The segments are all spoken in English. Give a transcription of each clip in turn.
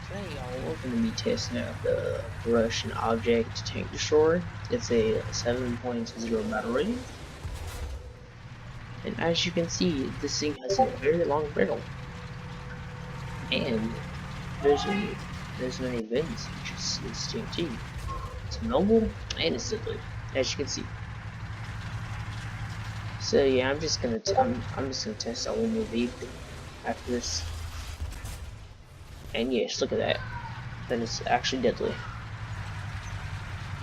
Today, y'all, we're going to be testing out the Russian Object Tank Destroyer. It's a 7.0 battle rating, and as you can see, this thing has a very long barrel, and there's many vents, which is TNT. It's mobile and it's deadly, as you can see. So yeah, I'm just gonna test out one more vehicle after this, and yes, look at that. That is actually deadly.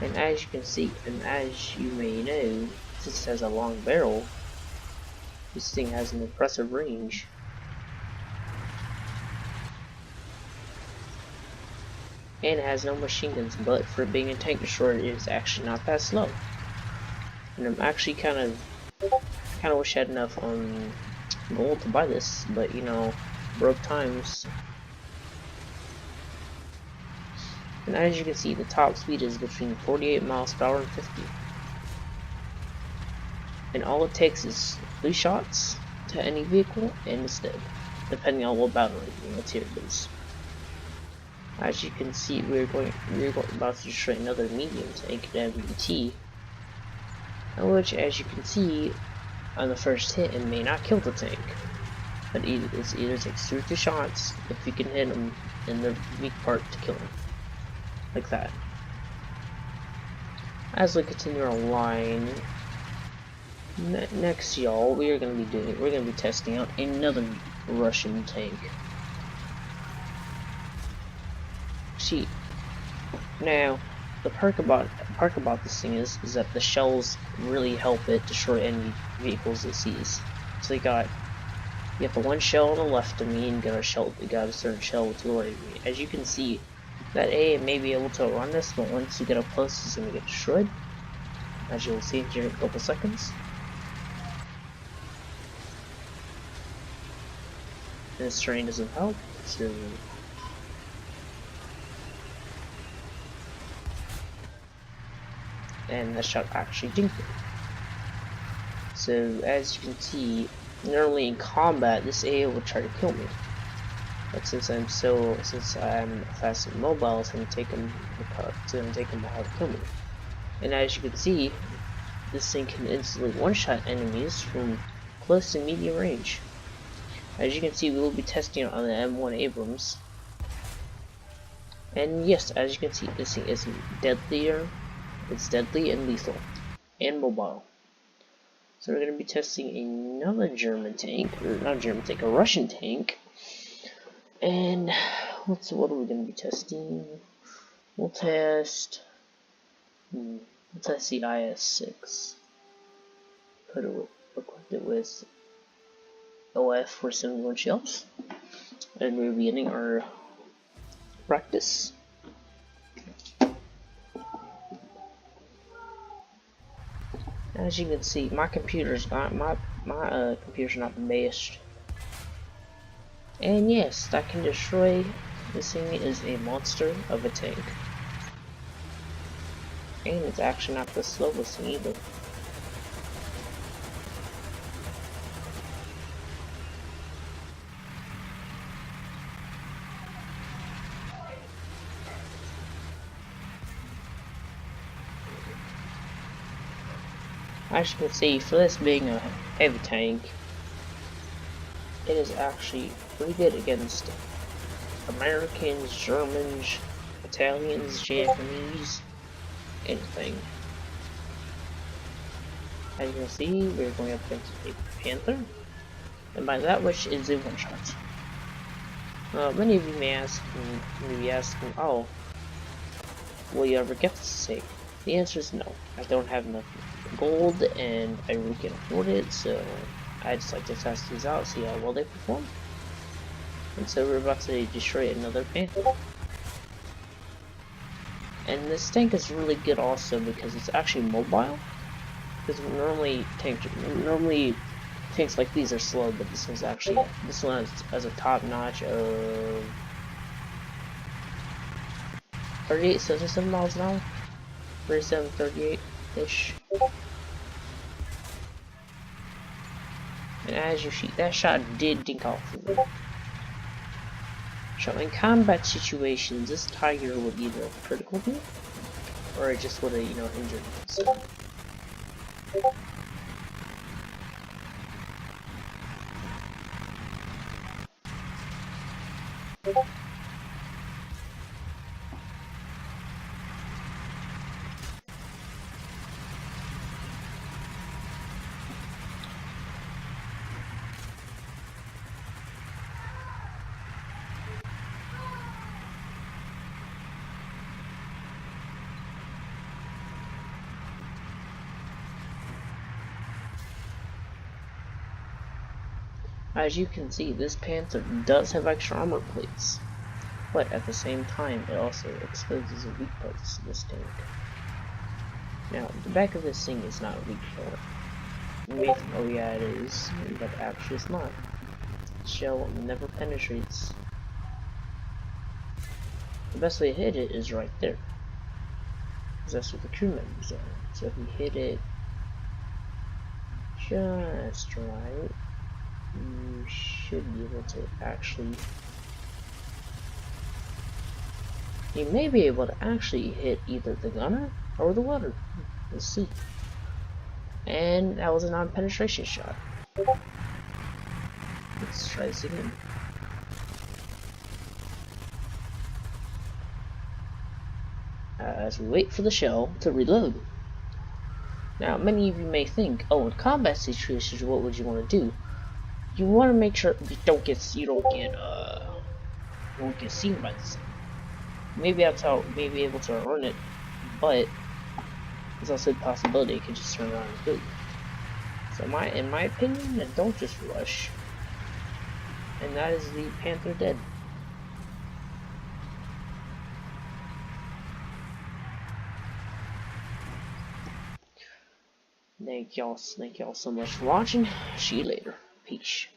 And as you can see, and as you may know, since it has a long barrel, this thing has an impressive range. And it has no machine guns, but for being a tank destroyer, it is actually not that slow. And I'm actually kind of wish I had enough gold to buy this, but you know, broke times. And as you can see, the top speed is between 48 miles per hour and 50. And all it takes is 3 shots to any vehicle, and it's dead, depending on what battle rating material it is. As you can see, we're about to destroy another medium tank, an MBT, which, as you can see, on the first hit, it may not kill the tank, but it either takes 2 or 3 shots if you can hit him in the weak part to kill him. Like that. As we continue our line, next, y'all, we're gonna be testing out another Russian tank. See, now the perk about this thing is that the shells really help it destroy any vehicles it sees. So you got the one shell on the left of me, and got a certain shell to the right of me. As you can see, that A may be able to run this, but once you get up close, it's going to get destroyed, as you'll see here in a couple seconds. And this terrain doesn't help, so... and that shot actually dinked it. So, as you can see, normally in combat, this AA will try to kill me. But since I'm fast and mobile, it's gonna take him a while to kill me. And as you can see, this thing can instantly one-shot enemies from close to medium range. As you can see, we will be testing it on the M1 Abrams. And yes, as you can see, this thing is deadlier. It's deadly and lethal, and mobile. So we're gonna be testing another German tank, or not a German tank, a Russian tank. And what are we going to be testing? We'll test the IS-6. Equipped it with OF for 71 shells. And we're beginning our practice. As you can see, my computer's not the best. And yes, that can destroy. This thing is a monster of a tank. And it's actually not the slowest thing either. As you can see, for this being a heavy tank, it is actually pretty good against Americans, Germans, Italians, Japanese, anything. As you can see, we're going up against a Panther, and by that which is a one-shot. Many of you may be asking, oh, will you ever get this tank? The answer is no. I don't have enough gold, and I really can't afford it, so I just like to test these out, see how well they perform. And so we're about to destroy another Panther. And this tank is really good also because it's actually mobile. Because normally tanks like these are slow, but this one has a top notch of 38, 77 miles an hour, 37, 38-ish. And as you see, that shot did dink off of it. So in combat situations, this Tiger would either critical me, or it just would have, injured me. So. As you can see, this Panther does have extra armor plates, but at the same time, it also exposes weak parts to this tank. Now, the back of this thing is not a weak part. You may think, oh yeah, it is, but actually it's not. The shell never penetrates. The best way to hit it is right there, because that's what the crew members are. So if you hit it just right, you should be able to actually... You may be able to actually hit either the gunner or the welder. Let's see. And that was a non-penetration shot. Let's try this again. As we wait for the shell to reload. Now, many of you may think, oh, in combat situations, what would you want to do? You want to make sure you don't get seen by this thing. Maybe that's how you may be able to earn it, but there's also a possibility it could just turn around and kill you. So in my opinion, don't just rush. And that is the Panther dead. Thank y'all so much for watching. See you later. Peace.